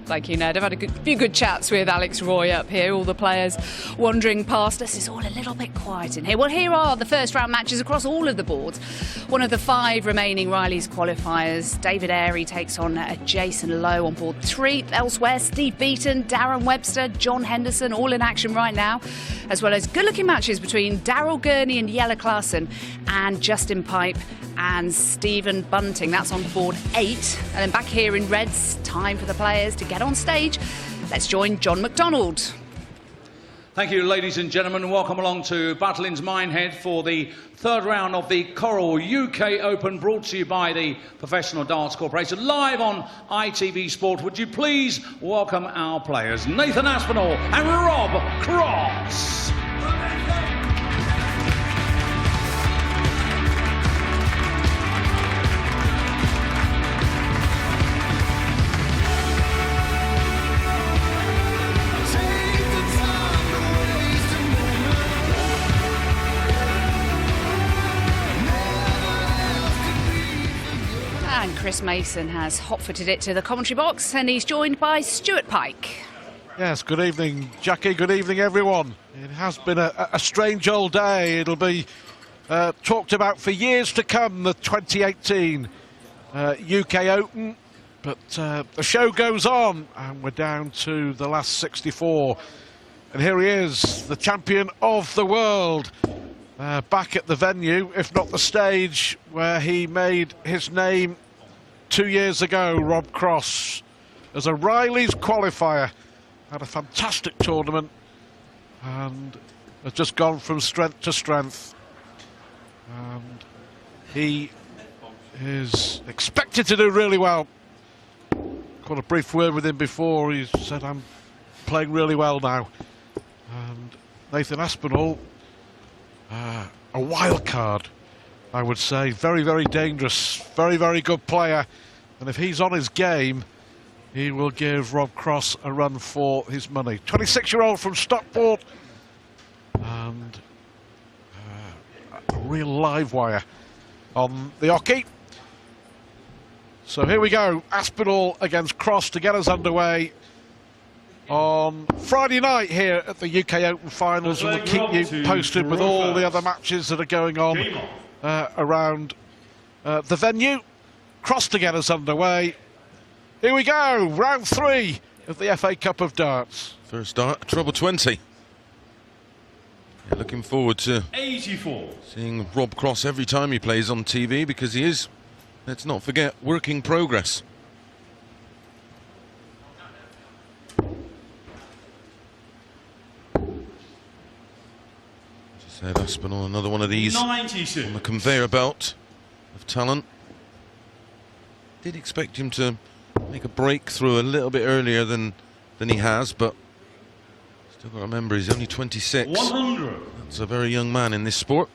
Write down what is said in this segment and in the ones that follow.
Thank you, Ned. I've had a few good chats with Alex Roy up here, all the players wandering past us. It's all a little bit quiet in here. Well, here are the first round matches across all of the boards. One of the 5 remaining Riley's qualifiers. David Airey takes on Jason Lowe on board 3. Elsewhere, Steve Beaton, Darren Webster, John Henderson, all in action right now, as well as good-looking matches between Daryl Gurney and Jelle Klaassen and Justin Pipe and Stephen Bunting. That's on board 8. And then back here in Reds, time for the players to get on stage. Let's join John McDonald. Thank you, ladies and gentlemen, and welcome along to Battlin's Minehead for the 3rd round of the Coral UK Open, brought to you by the Professional Darts Corporation, live on ITV Sport. Would you please welcome our players, Nathan Aspinall and Rob Cross. And Chris Mason has hot-footed it to the commentary box, and he's joined by Stuart Pike. Yes, good evening, Jackie. Good evening, everyone. It has been a strange old day. It'll be talked about for years to come, the 2018 UK Open. But the show goes on, and we're down to the last 64. And here he is, the champion of the world, back at the venue, if not the stage, where he made his name 2 years ago. Rob Cross, as a Riley's qualifier, had a fantastic tournament and has just gone from strength to strength. And he is expected to do really well. Got a brief word with him before. He said, I'm playing really well now. And Nathan Aspinall, a wild card, I would say. Very, very dangerous, very, very good player. And if he's on his game, he will give Rob Cross a run for his money. 26-year-old from Stockport, and a real live wire on the hockey. So here we go, Aspinall against Cross to get us underway on Friday night here at the UK Open Finals, and we'll keep you posted with all the other matches that are going on around the venue. Cross to get us underway. Here we go, round 3 of the FA Cup of Darts. First start, treble 20. Yeah, looking forward to 84. Seeing Rob Cross every time he plays on TV, because he is, let's not forget, work in progress. Just said Aspinall, another one of these 96. on the conveyor belt of talent. Did expect him to make a breakthrough a little bit earlier than he has, but still got to remember he's only 26. 100. That's a very young man in this sport.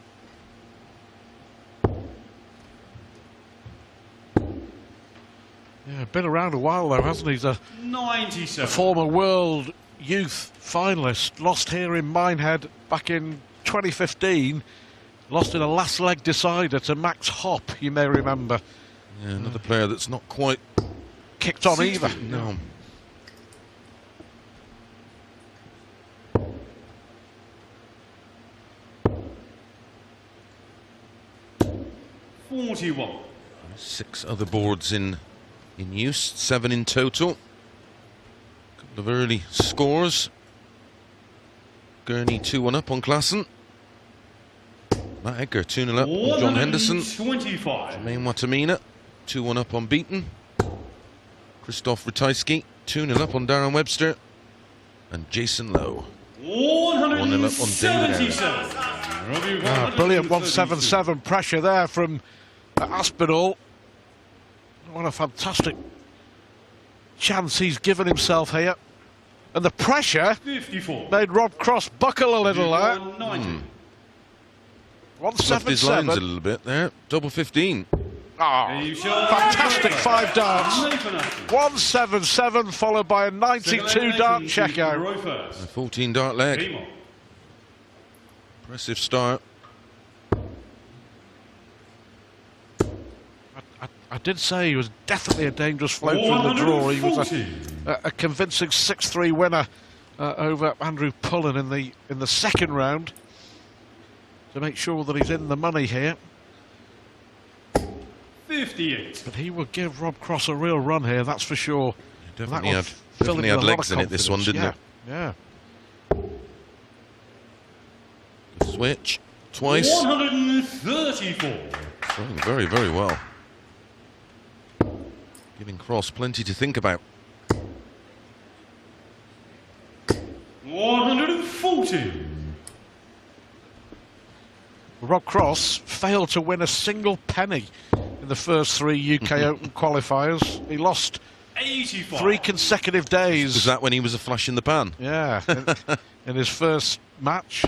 Yeah, been around a while though, hasn't he? He's a 97. former world youth finalist. Lost here in Minehead back in 2015. Lost in a last leg decider to Max Hopp, you may remember. Yeah, another player that's not quite Kicked on either. No. $41. 6 other boards in use, 7 in total. Couple of early scores. Gurney 2-1 up on Klaassen. Matt Edgar 2-0 up on John Henderson. 25. Jermaine Watamina 2-1 up on Beaton. Christoph Ratajski 2-0 up on Darren Webster. And Jason Lowe 1-0 up on David Airey. Brilliant 177 pressure there from Aspinall. What a fantastic chance he's given himself here. And the pressure 54. made Rob Cross buckle a little there. 190. Left his lines a little bit there. Double 15. Oh, fantastic 5 darts. 177 followed by a 92 dart checkout. A 14 dart leg. Impressive start. I did say he was definitely a dangerous float from the draw. He was a convincing 6-3 winner over Andrew Pullen in the second round to make sure that he's in the money here. 58. But he will give Rob Cross a real run here, that's for sure. Definitely had legs in it, this one, didn't it? Yeah. Switch twice. 134. Throwing very, very well. Giving Cross plenty to think about. 140. Rob Cross failed to win a single penny in the first 3 UK Open qualifiers. He lost 85. 3 consecutive days. Was that when he was a flash in the pan? Yeah, in his first match.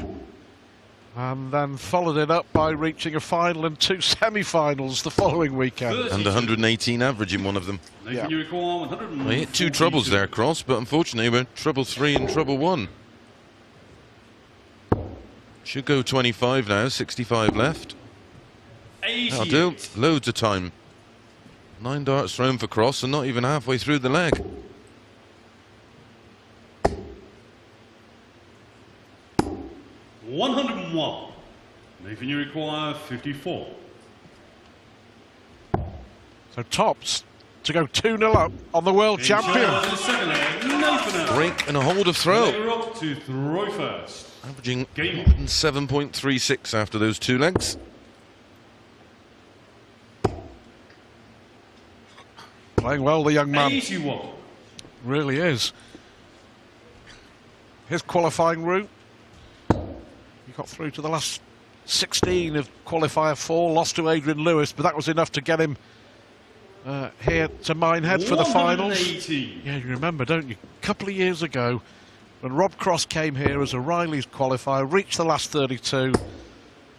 And then followed it up by reaching a final and 2 semi-finals the following weekend. And 118 average in one of them. Nathan, you require 142. Well, he hit 2 troubles there, Cross, but unfortunately we're trouble 3 and trouble 1. Should go 25 now, 65 left. 88. That'll do. Loads of time. 9 darts thrown for Cross and not even halfway through the leg. $101. Nathan, you require 54. So tops to go 2-0 up on the world champion. Break and a hold of throw. Up to throw first. Averaging Game on. 7.36 after those 2 legs. Playing well, the young man. 81. Really is. His qualifying route. He got through to the last 16 of qualifier 4, lost to Adrian Lewis, but that was enough to get him here to Minehead for the finals. 180. Yeah, you remember, don't you? A couple of years ago, when Rob Cross came here as a Riley's qualifier, reached the last 32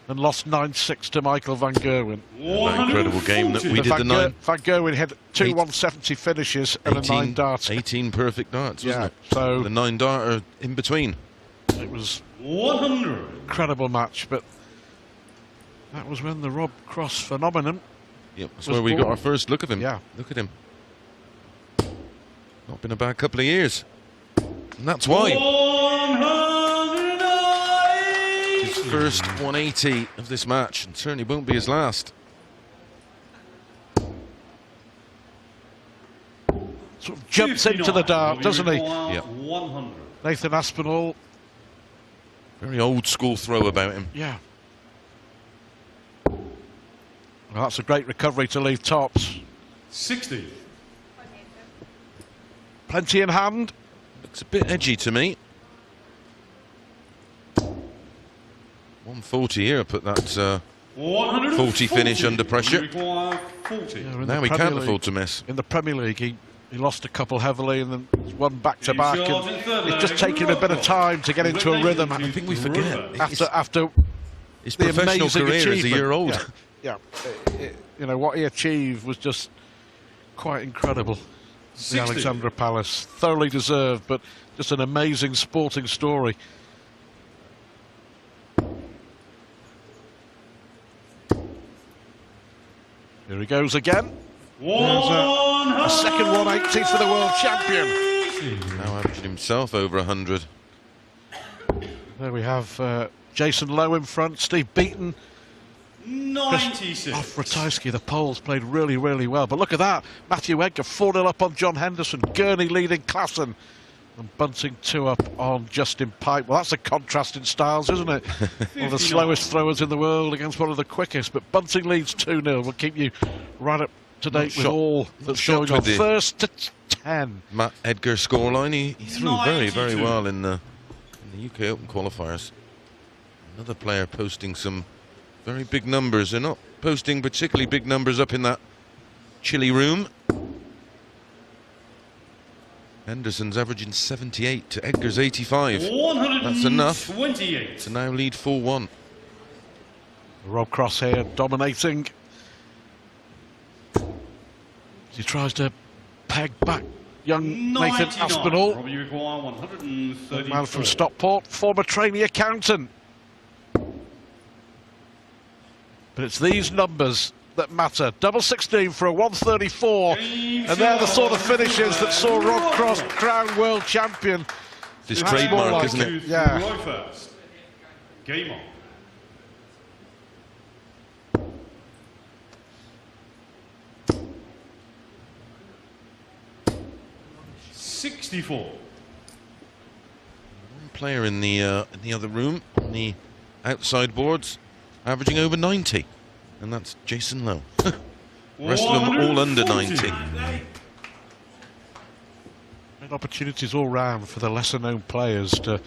and lost 9-6 to Michael Van Gerwen. That incredible game that we did the 9. Van Gerwen had 2 170 finishes and a 9 darts. 18 perfect darts, wasn't Yeah, it? so the 9 darter in between. it was 100. an incredible match, but that was when the Rob Cross phenomenon. Yep, that's Was where we got born. our first look of him. Yeah. Look at him. Not been a bad couple of years. And that's why. 190. His first 180 of this match, and certainly won't be his last. Sort of jumps into the dart, doesn't he? Yeah. 100. Nathan Aspinall. Very old school throw about him. Yeah. Well, that's a great recovery to leave tops. 60. Plenty in hand. Looks a bit edgy to me. 140 here, put that 40 finish under pressure. Require 40. Yeah, in Now the we Premier can't League- afford to miss. In the Premier League, he lost a couple heavily and then won back-to-back. And it's just taken a bit of time to get into a rhythm. I think we forget. After His the professional amazing career is a achievement. year old. Yeah. You know, what he achieved was just quite incredible. The 60. Alexandra Palace. Thoroughly deserved, but just an amazing sporting story. Here he goes again. There's a second 180 for the world champion. Now averaging himself over 100. There we have Jason Lowe in front, Steve Beaton. 96. Off Ratajski, the Poles played really, really well. But look at that. Matthew Edgar 4-0 up on John Henderson. Gurney leading Klassen. And Bunting 2 up on Justin Pipe. Well, that's a contrast in styles, isn't it? One of the slowest throwers in the world against one of the quickest. But Bunting leads 2-0. We'll keep you right up to date with all that's going on. First to 10. Matt Edgar scoreline. He threw very, very 92. well in the UK Open qualifiers. Another player posting some very big numbers. They're not posting particularly big numbers up in that chilly room. Henderson's averaging 78 to Edgar's 85. That's enough 28. to now lead 4-1. Rob Cross here dominating. He tries to peg back young Nathan 99. Aspinall. Robbie, you require 134. The man from Stockport, former trainee accountant. But it's these numbers that matter. Double 16 for a 134, and they're the sort of finishes that saw Rob Cross crowned world champion. This That's trademark, more like isn't it? Yeah. Right first. Game on. $64. One player in the other room, on the outside boards, averaging over 90, and that's Jason Lowe. The rest of them all under 90. And opportunities all round for the lesser-known players to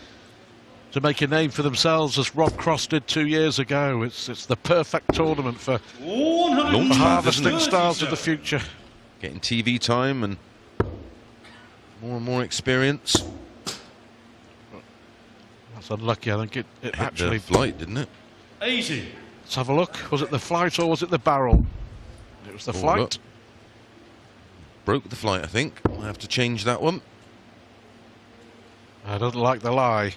make a name for themselves, as Rob Cross did 2 years ago. It's the perfect tournament for Launchpad, harvesting isn't it? stars of the future. Getting TV time and more experience. That's unlucky. I think it Hit actually. the flight, didn't it? 80. Let's have a look. Was it the flight or was it the barrel? It was the Oh, flight. look. Broke the flight, I think. I'll have to change that one. I don't like the lie.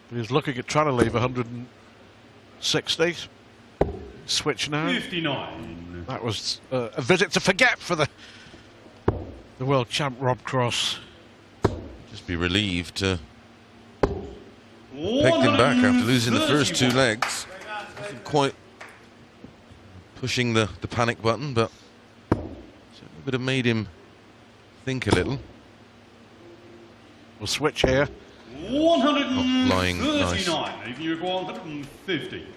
But he's looking at trying to leave 160. Switch now. 59. That was a visit to forget for the world champ Rob Cross. Just be relieved to pegged him back after losing the first 2 legs. Wasn't quite pushing the panic button, but certainly would have made him think a little. We'll switch here. 139. If you require 150.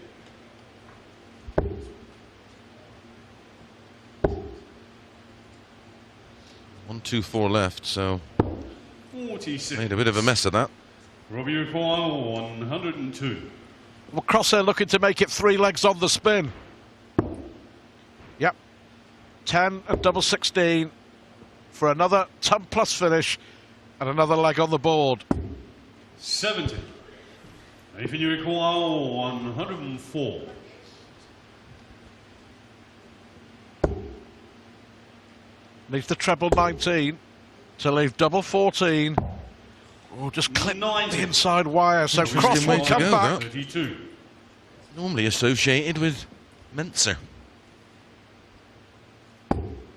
One, 2, 4 left, so 46. made a bit of a mess of that. Robbie require 102. Well, Crosshair looking to make it 3 legs on the spin. Yep. 10 and double 16 for another ton plus finish and another leg on the board. 70. If you require 104. Leaves the treble 19 to leave double 14. Oh, just clip 90. the inside wire, so Interesting Cross way will to come go, back. that. 32. Normally associated with Menzer.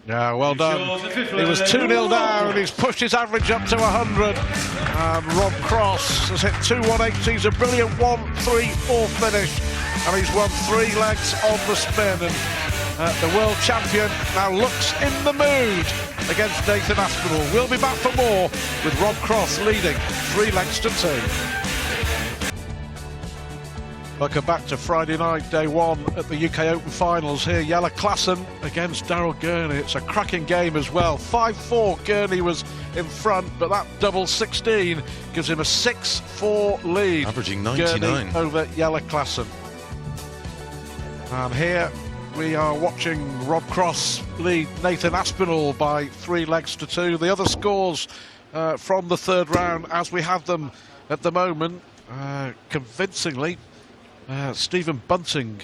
Yeah, well done. He was 2-0 down, he's pushed his average up to 100. And Rob Cross has hit 2 180s, a brilliant 1-3-4 finish. And he's won 3 legs on the spin. And the world champion now looks in the mood against Nathan Aspinall. We'll be back for more with Rob Cross leading 3 legs to 2. Welcome back to Friday night, day 1 at the UK Open Finals. Here, Jelle Klassen against Daryl Gurney. It's a cracking game as well. 5-4, Gurney was in front, but that double 16 gives him a 6-4 lead. Averaging 99. Gurney over Jelle Klassen. And here we are watching Rob Cross lead Nathan Aspinall by 3 legs to 2. The other scores from the 3rd round, as we have them at the moment, convincingly. Stephen Bunting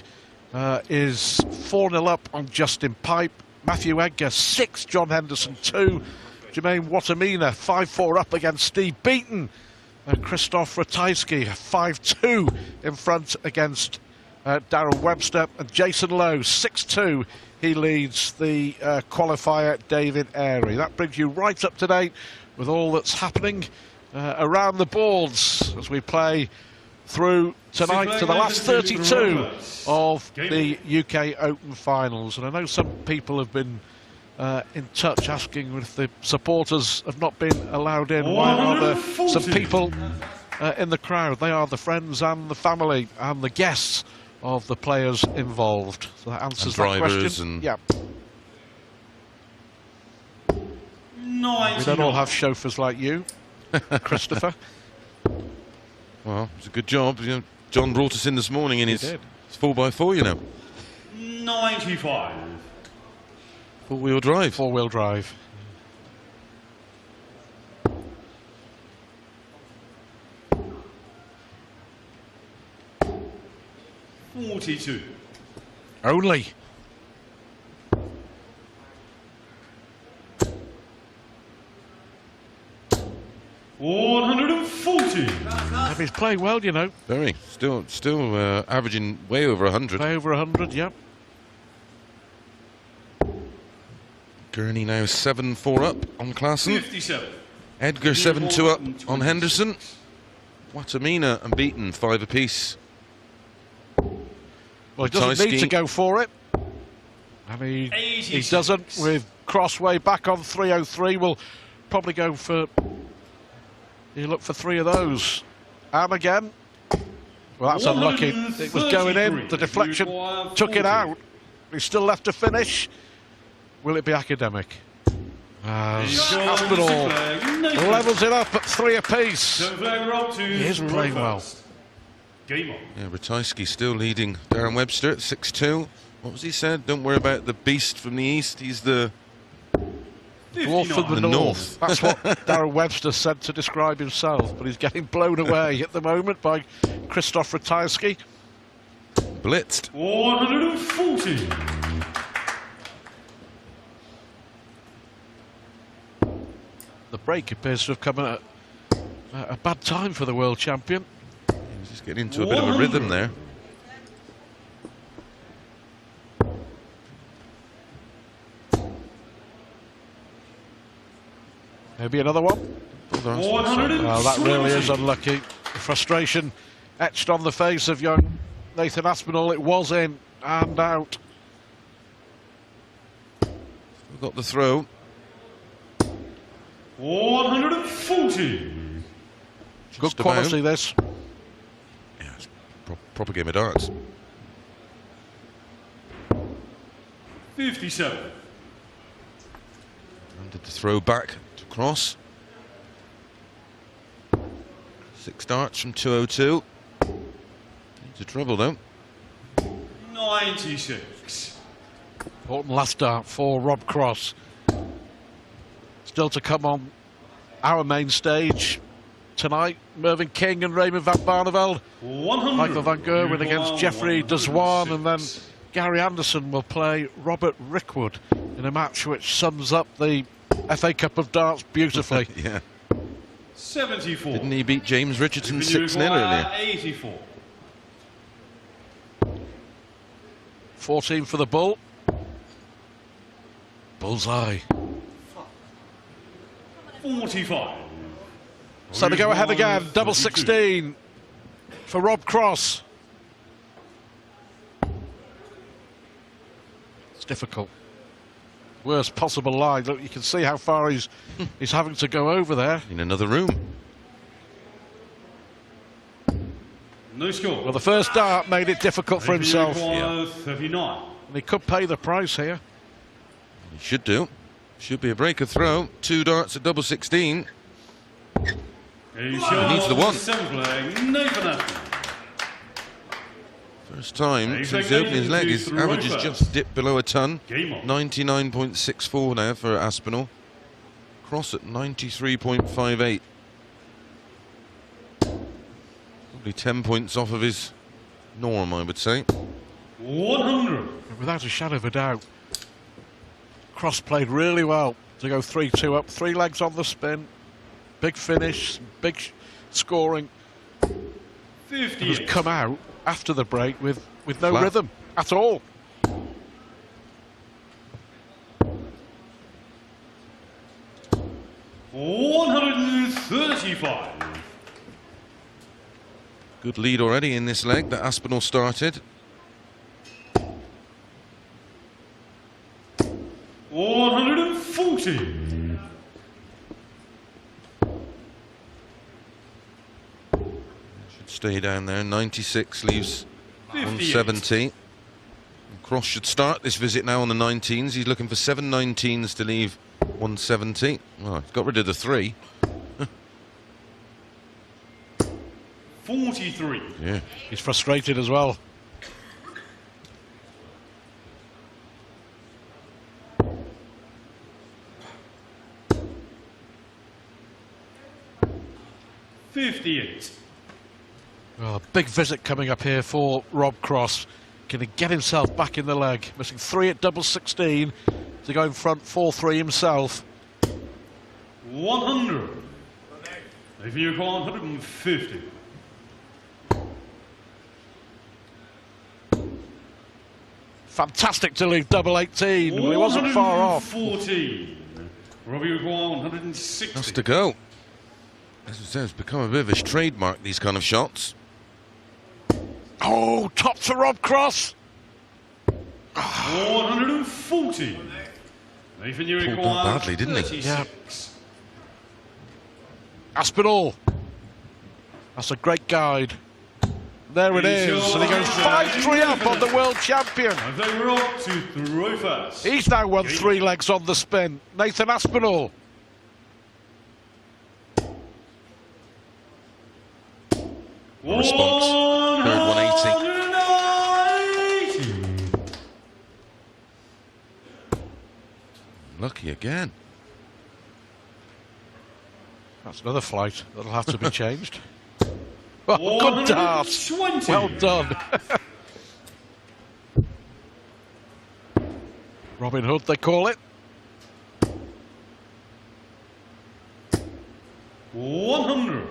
is 4-0 up on Justin Pipe. Matthew Edgar 6, John Henderson 2. Jermaine Watamina 5-4 up against Steve Beaton. Christoph Ratajski 5-2 in front against Darren Webster. And Jason Lowe 6-2. He leads the qualifier David Airy. That brings you right up to date with all that's happening around the boards as we play through tonight to the last 32 of the UK Open Finals. And I know some people have been in touch asking if the supporters have not been allowed in. Why are there some people in the crowd? They are the friends and the family and the guests of the players involved. So that answers that question. Yeah. We don't all have chauffeurs like you, Christopher. Well, it's a good job. You know, John brought us in this morning in his 4x4, you know. 95. 4-wheel drive. 4-wheel drive. $42. Only. $140. He's playing well, you know. Very. Still averaging way over 100. Way over 100, yep. Gurney now 7-4 up on Klaassen. 57. Edgar 7-2 up on Henderson. Watamina and Beaton 5 apiece. Well, he doesn't need to Ratajski. go for it. And he doesn't, with Crossway back on 303. Will probably go for... He'll look for 3 of those. And again. Well, that's unlucky. It was going in. The deflection took it out. He's still left to finish. Will it be academic? Aspinall levels it up at 3 apiece. He is playing well. Game on. Yeah, Ratajski still leading Darren Webster at 6-2. What was he said? Don't worry about the beast from the east. He's the Dwarf from the north. That's what Darren Webster said to describe himself, but he's getting blown away at the moment by Christoph Ratajski. blitzed. 140. The break appears to have come at a bad time for the world champion. He's just getting into a bit of a rhythm there. Maybe another one. Well, that really is unlucky. The frustration etched on the face of young Nathan Aspinall. It was in and out. We've got the throw. 140. Good Just quality, about. this. Yeah, it's proper game of darts. 57. And did the throw back to cross. 6 darts from 202. Needs a treble though. 96. Important last dart for Rob Cross. Still to come on our main stage tonight. Mervyn King and Raymond van Barneveld. 100. Michael van Gerwen against Jeffrey Deswan, and then Gary Anderson will play Robert Rickwood in a match which sums up the FA Cup of Darts beautifully. Yeah. 74. Didn't he beat James Richardson 6-0 earlier? 84. 14 for the bull. Bullseye. 45. So to go ahead again, double 16 for Rob Cross. It's difficult. Worst possible line. Look, you can see how far he's having to go over there. In another room. No score. Well, the first dart made it difficult for himself. Yeah. 39. And he could pay the price here. He should do. Should be a breaker throw. 2 darts at double 16. He needs the one. Nathan. First time He's since taken the opening leg, his through average has first. just dipped below a ton. Game on. 99.64 now for Aspinall. Cross at 93.58. Probably 10 points off of his norm, I would say. 100. And without a shadow of a doubt, Cross played really well to go 3-2 up. 3 legs on the spin. Big finish, big scoring. 50. Has come out after the break with no Flat. rhythm at all. $135. Good lead already in this leg that Aspinall started. 140. Should stay down there. 96 leaves 58. 170. Cross should start this visit now on the 19s. He's looking for 7 19s to leave 170. Well, he's got rid of the 3. 43. Yeah. He's frustrated as well. $58. Well, a big visit coming up here for Rob Cross. Can he get himself back in the leg? Missing 3 at double 16 to go in front 4-3 himself. 100. If you call 150. Fantastic to leave double 18. Well, he wasn't far off. 114. Robbie require 160. Has to go. As I say, it's become a bit of a trademark, these kind of shots. Oh, top to Rob Cross. 140. Nathan, you Pulled require that badly, didn't he? 36. Yeah. Aspinall. That's a great guide. There it is, and he goes 5-3 up on the world champion. And they were up to throw first. He's now won 3 legs on the spin. Nathan Aspinall. No response. Third 180. 180. Lucky again. That's another flight. That'll have to be changed. Oh, good dart. 120. Well done. Robin Hood, they call it. 100.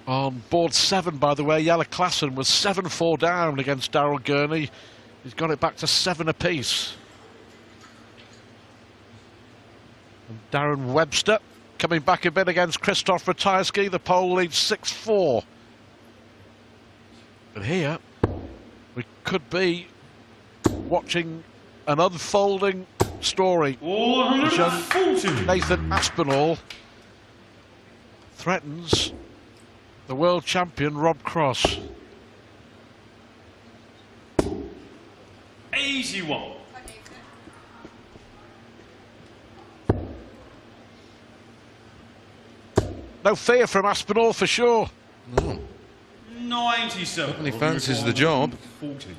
On board 7, by the way, Jelle Klassen was 7-4 down against Daryl Gurney. He's got it back to 7 apiece. And Darren Webster coming back a bit against Christoph Ratajski. The pole leads 6-4. But here, we could be watching an unfolding story. 140. Nathan Aspinall threatens the world champion Rob Cross. 81. No fear from Aspinall for sure. No. 97. Definitely fancies the job. 40.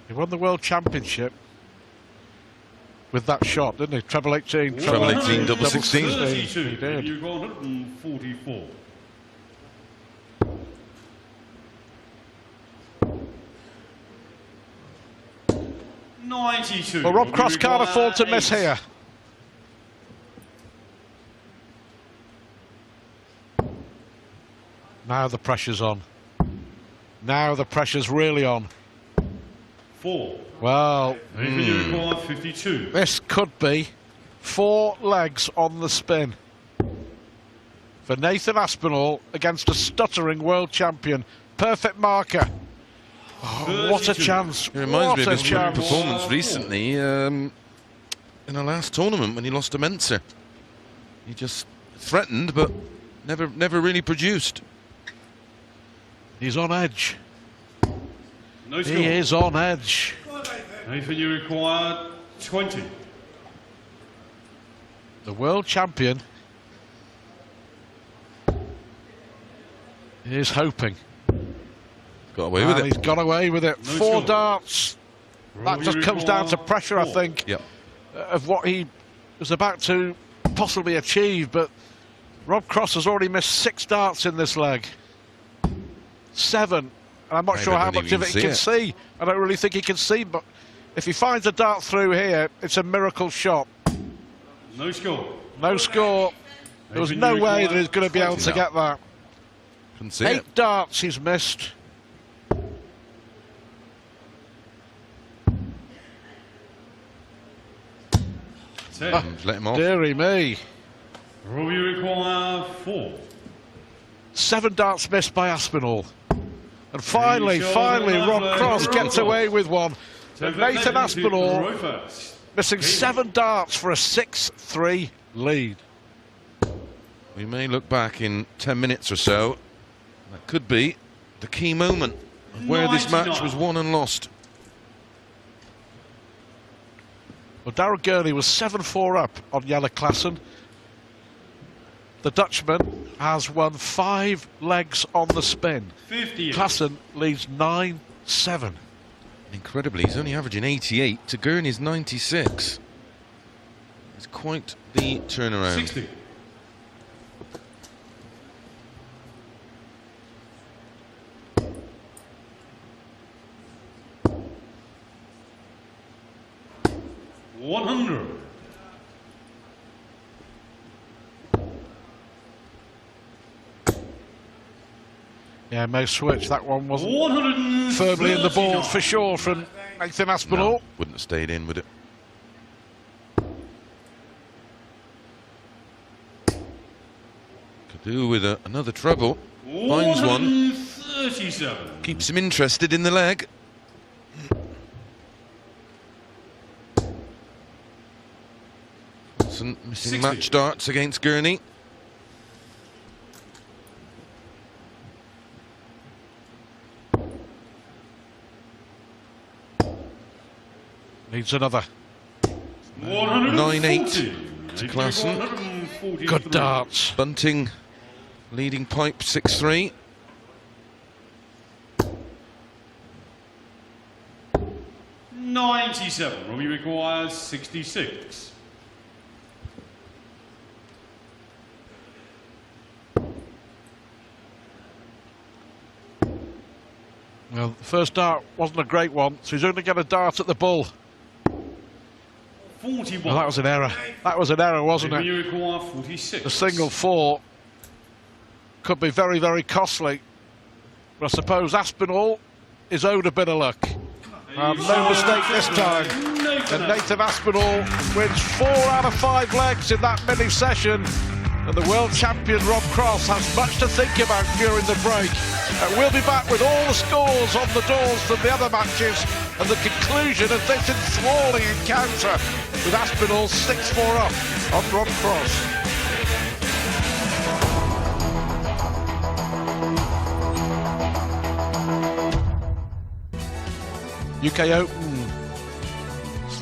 He won the world championship with that shot, didn't he? Treble 18, Treble 18, double 16. 32. He did. You got 144. Well, Rob Cross can't afford to miss here. Now the pressure's on. Now the pressure's really on. 4. Well, You require 52. this could be 4 legs on the spin for Nathan Aspinall against a stuttering world champion. Perfect marker. Oh, what a 32. chance. It reminds me What of a his chance. performance recently in the last tournament when he lost to Menzer. He just threatened, but never really produced. He's on edge. No score. He is on edge. Nathan, you require 20. The world champion is hoping. Got away with And it. he's got away with it. No 4 score. darts. That Robbie just comes down to require pressure, I 4. think, Yep. of what he was about to possibly achieve. But Rob Cross has already missed 6 darts in this leg. 7. And I'm not I sure don't how really much of it even he can see see. I don't really think he can see, but if he finds a dart through here, it's a miracle shot. No score. No score. There was Nathan, no you way require that he's going to be able to 20. get that. Couldn't see 8 it. darts he's missed. Let him off. Deary me. Robbie require 4. 7 darts missed by Aspinall. And finally, He's finally, got Rob another Cross throw gets first. away with one. And Nathan Aspinall Throw first. missing 7 darts for a 6-3 lead. We may look back in 10 minutes or so. That could be the key moment of where this match 99. was won and lost. Well, Daryl Gurney was 7-4 up on Jelle Klassen. The Dutchman has won 5 legs on the spin. 50. Klassen leads 9-7. Incredibly, he's only averaging 88 to Gurney's 96. It's quite the turnaround. 60. $100. Yeah, May switch. That one wasn't firmly in the ball for sure from Nathan Aspinall. No, wouldn't have stayed in, would it? Could do with another treble. Finds one. 137. Keeps him interested in the leg. Some missing 60. match darts against Gurney. Needs another. 9-8 to Klassen. Good darts. Bunting leading pipe 6-3. $97. Robbie requires 66. Well, the first dart wasn't a great one, so he's only going to dart at the bull. 41. Well, that was an error. That was an error, wasn't Maybe it? you require 46. The single 4 could be very, very costly. But I suppose Aspinall is owed a bit of luck. No mistake this time. And Nathan Aspinall wins 4 out of 5 legs in that mini session. And the world champion Rob Cross has much to think about during the break. We'll be back with all the scores on the doors from the other matches and the conclusion of this enthralling encounter with Aspinall 6-4 up on Rob Cross. UK Open,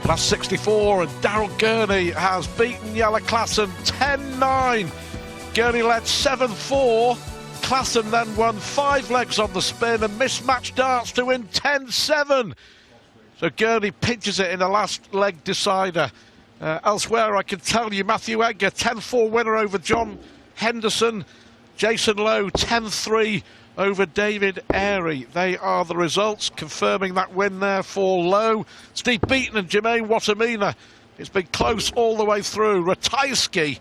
last 64, and Daryl Gurney has beaten Jelle Klassen 10-9. Gurney led 7-4. Klassen then won 5 legs on the spin and mismatched darts to win 10-7. So Gurney pinches it in the last leg decider. Elsewhere, I can tell you, Matthew Edgar, 10-4 winner over John Henderson. Jason Lowe, 10-3 over David Airy. They are the results, confirming that win there for Lowe. Steve Beaton and Jermaine Watamina. It's been close all the way through. Ratajski,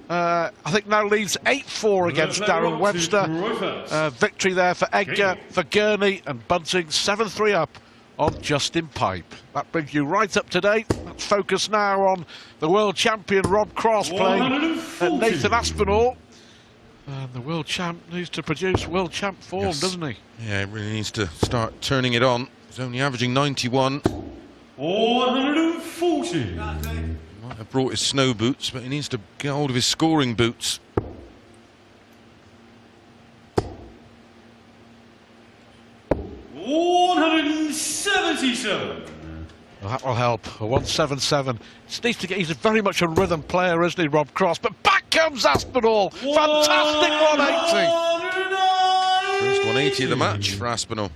I think, now leads 8-4 against Darren Webster. Victory there for Edgar, for Gurney, and Bunting 7-3 up on Justin Pipe. That brings you right up to date. Let's focus now on the world champion Rob Cross playing Nathan Aspinall. And the world champ needs to produce world champ form, doesn't he? Yeah, he really needs to start turning it on. He's only averaging 91. 140. Might have brought his snow boots, but he needs to get hold of his scoring boots. $177. Well, that will help. A 177. Needs to get. He's very much a rhythm player, isn't he, Rob Cross? But back comes Aspinall. Fantastic 180. First 180 of the match for Aspinall.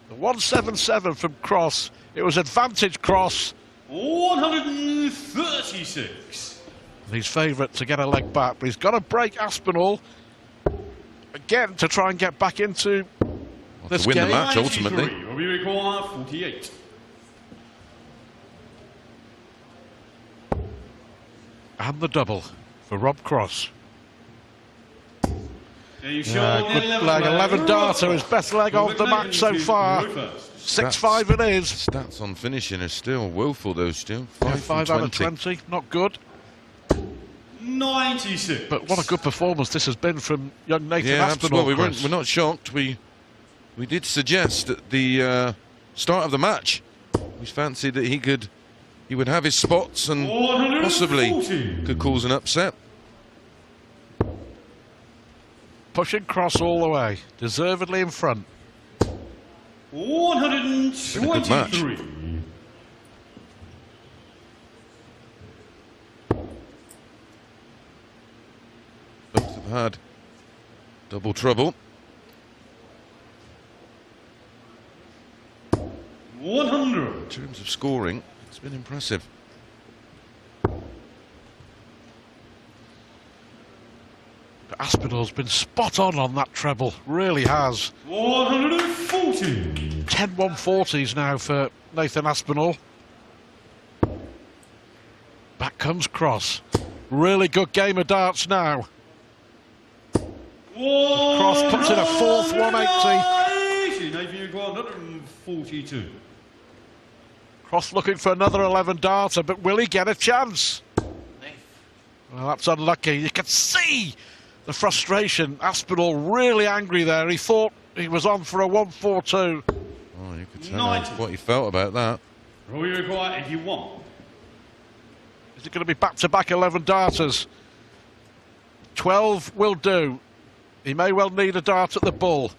The 177 from Cross. It was advantage Cross. 136. And he's favourite to get a leg back, but he's got to break Aspinall again to try and get back into this to win game. the match ultimately. We require 48. And the double for Rob Cross. Good leg, 11 darter, his best leg of the match so far. 6-5 it is. Stats on finishing are still woeful, though, still. 5 out of 20, not good. 96. But what a good performance this has been from young Nathan Aspinall. Absolutely. We're not shocked. We did suggest at the start of the match, we fancied that he would have his spots and possibly could cause an upset. Pushing Cross all the way, deservedly in front. 123. Both have had double trouble. 100. In terms of scoring, it's been impressive. But Aspinall's been spot on that treble, really has. 140. 10 140s now for Nathan Aspinall. Back comes Cross. Really good game of darts now. Cross puts in a fourth 180. Nathan, you require 142. Cross looking for another 11 darter, but will he get a chance? Well, that's unlucky. You can see the frustration. Aspinall really angry there. He thought he was on for a 142. Oh, you could tell what he felt about that. All you require 81. Is it going to be back-to-back 11 darters? 12 will do. He may well need a dart at the bull.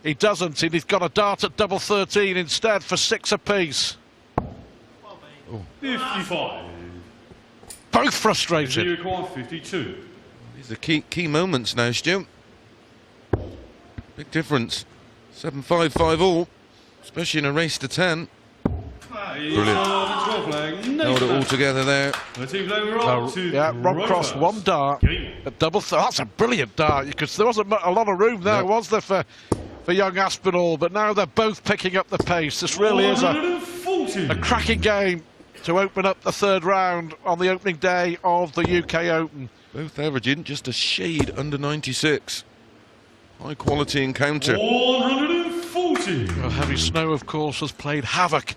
He doesn't, and he's got a dart at double 13 instead for 6 apiece. 55. Both frustrated. You require 52. These are key moments now, Stu. Big difference. 7-5-5 all, especially in a race to 10. Brilliant. Held it all together there. Yeah, Rob Cross, one dart at double. That's a brilliant dart. There wasn't a lot of room there, was there, for young Aspinall? But now they're both picking up the pace. This really is a cracking game to open up the third round on the opening day of the UK Open. Both averaging just a shade under 96. High quality encounter. 140. Well, heavy snow, of course, has played havoc.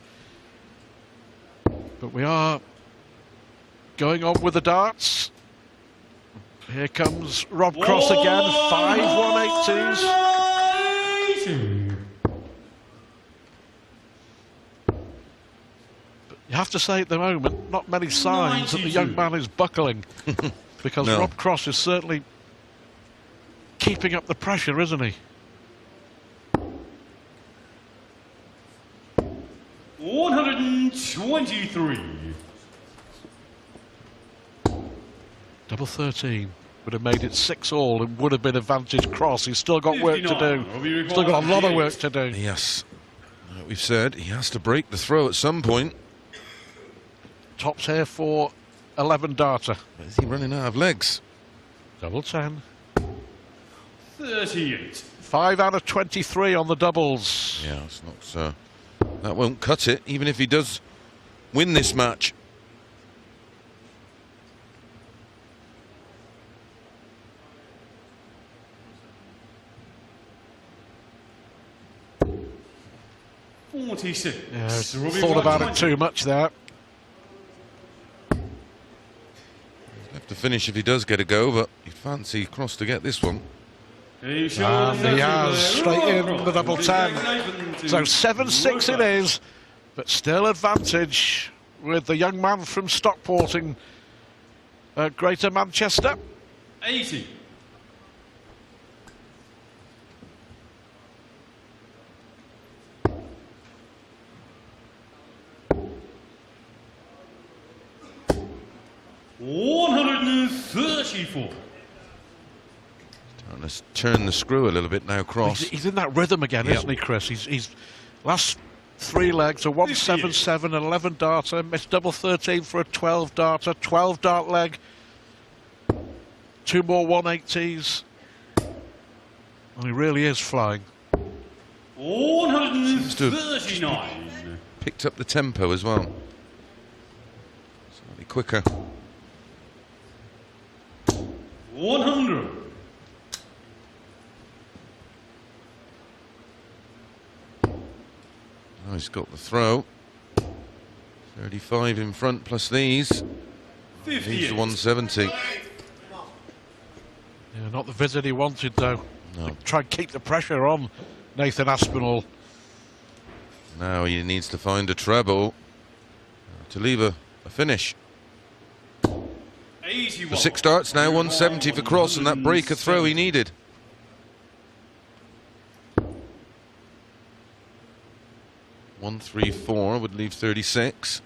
But we are going on with the darts. Here comes Rob Cross again, 5 180s. But you have to say at the moment, not many signs that the young man is buckling. Because No. Rob Cross is certainly keeping up the pressure, isn't he? 123. Double 13 would have made it 6 all and would have been advantage Cross. He's still got work to do. Still got a lot of work to do. Yes. Like we've said, he has to break the throw at some point. Tops here for 11 darter. But is he running out of legs? Double 10. 38. 5 out of 23 on the doubles. Yeah, it's not. That won't cut it, even if he does win this match. Yeah, Thought about it too much there. Have to finish if he does get a go, but you'd fancy Cross to get this one. And he has straight in the double 10. So 7-6 it is, but still advantage with the young man from Stockport in Greater Manchester. 80. $134. Let's turn the screw a little bit now, Cross. He's in that rhythm again, isn't he, Chris? He's last 3 legs, a 177, an 11 darter, missed double 13 for a 12 darter, 12 dart leg, 2 more 180s. And he really is flying. 139. Picked up the tempo as well. Slightly quicker. 100. Oh, he's got the throw. 35 in front plus these. He's the 170. Yeah, not the visit he wanted, though. No. Try and keep the pressure on Nathan Aspinall. Now he needs to find a treble to leave a finish. 81. For 6 darts now, 170 for Cross, and that breaker throw he needed. $134 would leave 36.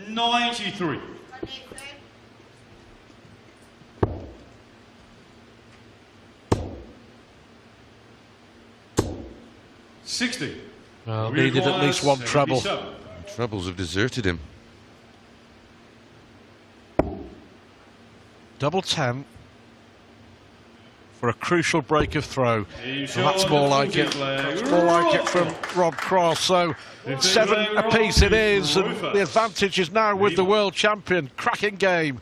93. $60. Well, needed at least one treble. Trebles have deserted him. Double 10 for a crucial break of throw. And that's more like it. That's more like it from Rob Cross. So 7 apiece it is, and the advantage is now with the world champion. Cracking game.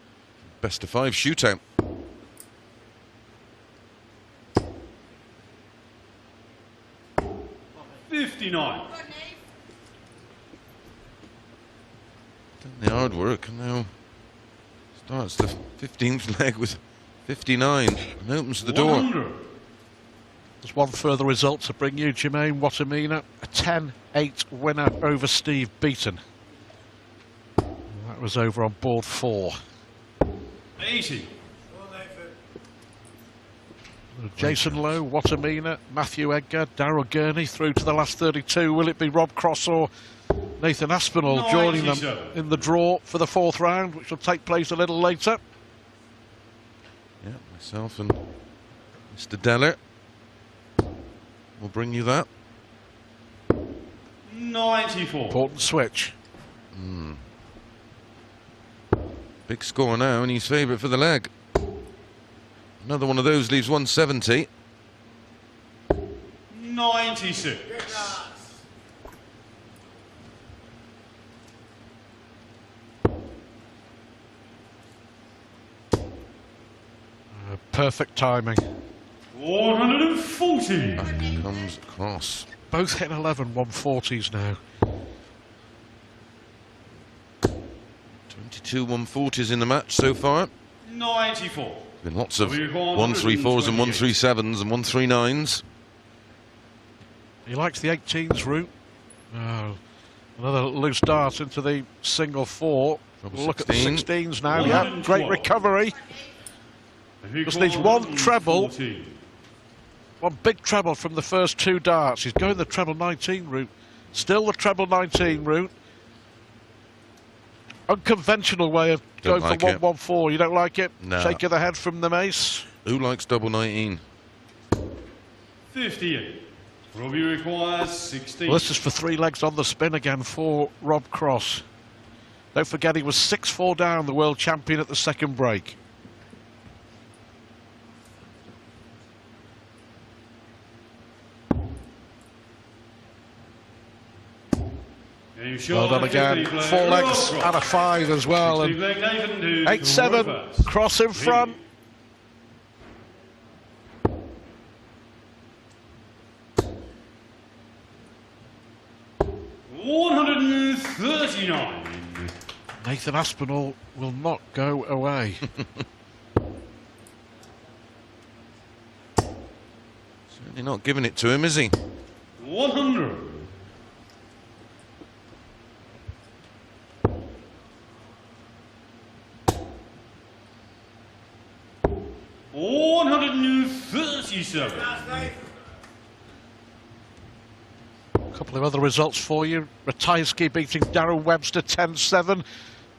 Best of 5 shootout. 59. Done the hard work and now starts the 15th leg with 59 and opens the door. 100. There's one further result to bring you, Jermaine Watamina. A 10-8 winner over Steve Beaton. That was over on board 4. 80. Jason Lowe, Watamina, Matthew Edgar, Darryl Gurney through to the last 32. Will it be Rob Cross or Nathan Aspinall joining them in the draw for the 4th round, which will take place a little later? Yeah, myself and Mr. Deller will bring you that. 94. Important switch. Big score now, and he's favourite for the leg. Another one of those leaves 170. 96. Perfect timing. 140. Back comes Cross. Both hitting 11 140s now. 22 140s in the match so far. 94. Been lots of 134s and 137s and 139s. He likes the 18s route. Oh, another loose dart into the single 4. Double Look 16. at the 16s now. Yeah, great recovery. Just needs one treble. One big treble from the first 2 darts. He's going the treble 19 route. Still the treble 19 route. Unconventional way of going like for it. 114. You don't like it? No. Shake of the head from the mace. Who likes double 19? 58. Robbie requires 16. Well, this is for 3 legs on the spin again for Rob Cross. Don't forget he was 6-4 down, the world champion at the second break. Well done again. 4 legs and a 5 as well. And 8-7, Cross in front. $139. Nathan Aspinall will not go away. Certainly not giving it to him, is he? 100. $137. A couple of other results for you. Ratajski beating Darren Webster 10-7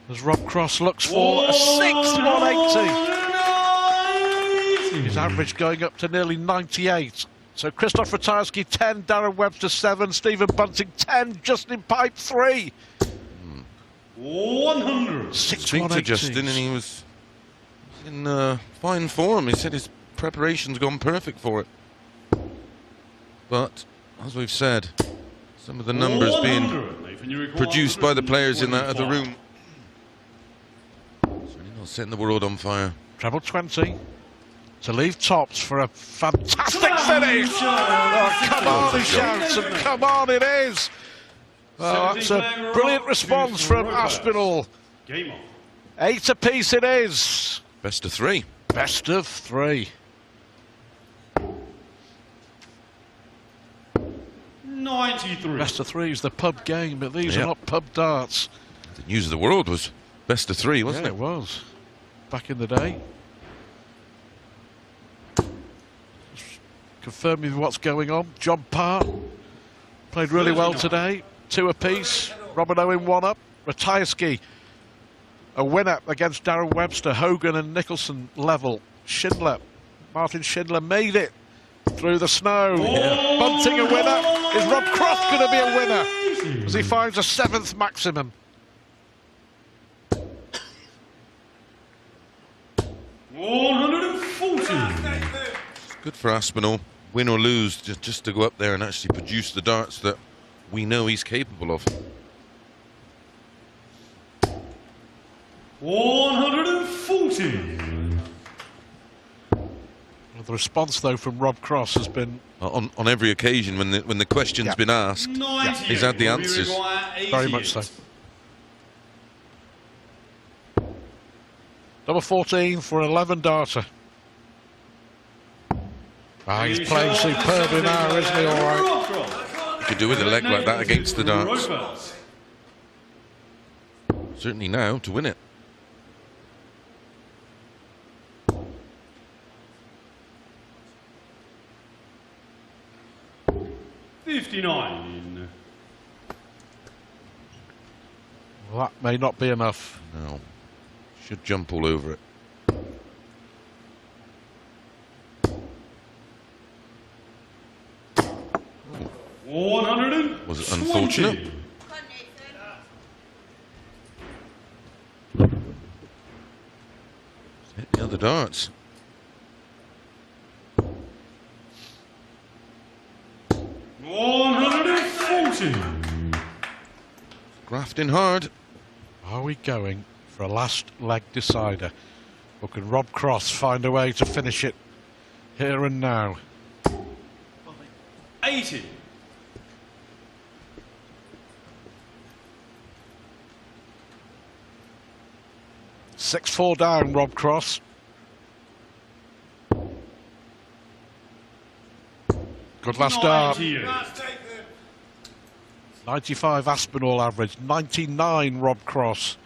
as Rob Cross looks for a 6th 180. His average going up to nearly 98. So Christoph Ratajski 10, Darren Webster 7, Stephen Bunting 10, Justin Pipe 3. 100. 6 Speak to Justin, and he was in fine form. He said his preparation's gone perfect for it. But, as we've said, some of the numbers being produced by the players in that other room certainly not setting the world on fire. Treble 20 to leave tops for a fantastic finish. Oh, come on, he shouts, and come on, it is. Oh, that's a brilliant response from Aspinall. Game on. 8 apiece it is. Best of 3. Best of 3. 93. Best of 3 is the pub game, but these are not pub darts. The news of the world was best of 3, wasn't Yeah, it? it was. Back in the day. Confirming what's going on. John Parr played really well today. 2 apiece. Robin Owen 1 up. Ratajski a winner against Darren Webster. Hogan and Nicholson level. Schindler, Martin Schindler made it through the snow. Bunting a winner. Is Rob Croft going to be a winner as he finds a 7th maximum? $140. Good for Aspinall, win or lose, just to go up there and actually produce the darts that we know he's capable of. 140. Well, the response, though, from Rob Cross has been... On every occasion when the question's been asked, he's had the answers. Very much so. Number 14 for 11 darter. He's playing superbly now, isn't he? All right. You could do with a leg like that against the darts. Certainly now to win it. $59. Well, that may not be enough. No. Should jump all over it. Was it unfortunate? Hit the other darts. Grafting hard. Are we going for a last leg decider? Or can Rob Cross find a way to finish it here and now? 80. Six-4 down, Rob Cross. Good last dart. 95 Aspinall average, 99 Rob Cross.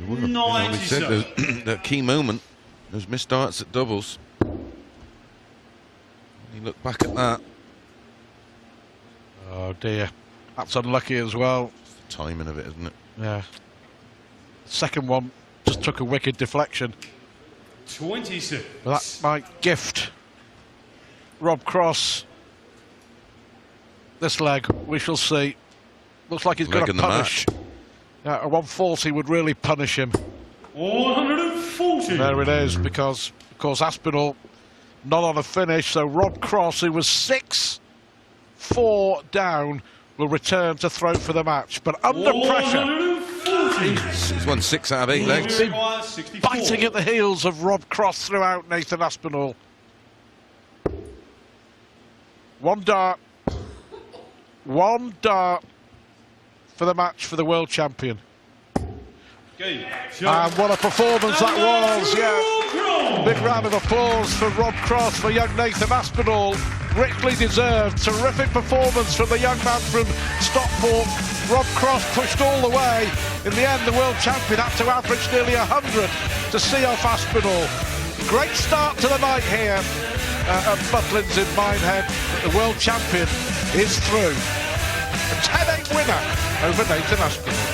We said that key moment, those missed darts at doubles. You look back at that. Oh dear, that's unlucky as well. It's the timing of it, isn't it? Yeah. Second one just took a wicked deflection. 26. But that might gift Rob Cross this leg. We shall see. Looks like he's going to punish. Yeah, a 140 would really punish him. 140. There it is, because of course Aspinall not on a finish, so Rob Cross, who was 6-4 down, will return to throw for the match. But under pressure, he's won 6 out of 8 legs. Biting at the heels of Rob Cross throughout, Nathan Aspinall. One dart for the match for the world champion. And what a performance that was, yeah. Big round of applause for Rob Cross, for young Nathan Aspinall. Richly deserved. Terrific performance from the young man from Stockport. Rob Cross pushed all the way. In the end, the world champion had to average nearly 100 to see off Aspinall. Great start to the night here at Butlins in Minehead. The world champion is through. A 10-8 winner over Nathan Aspinall.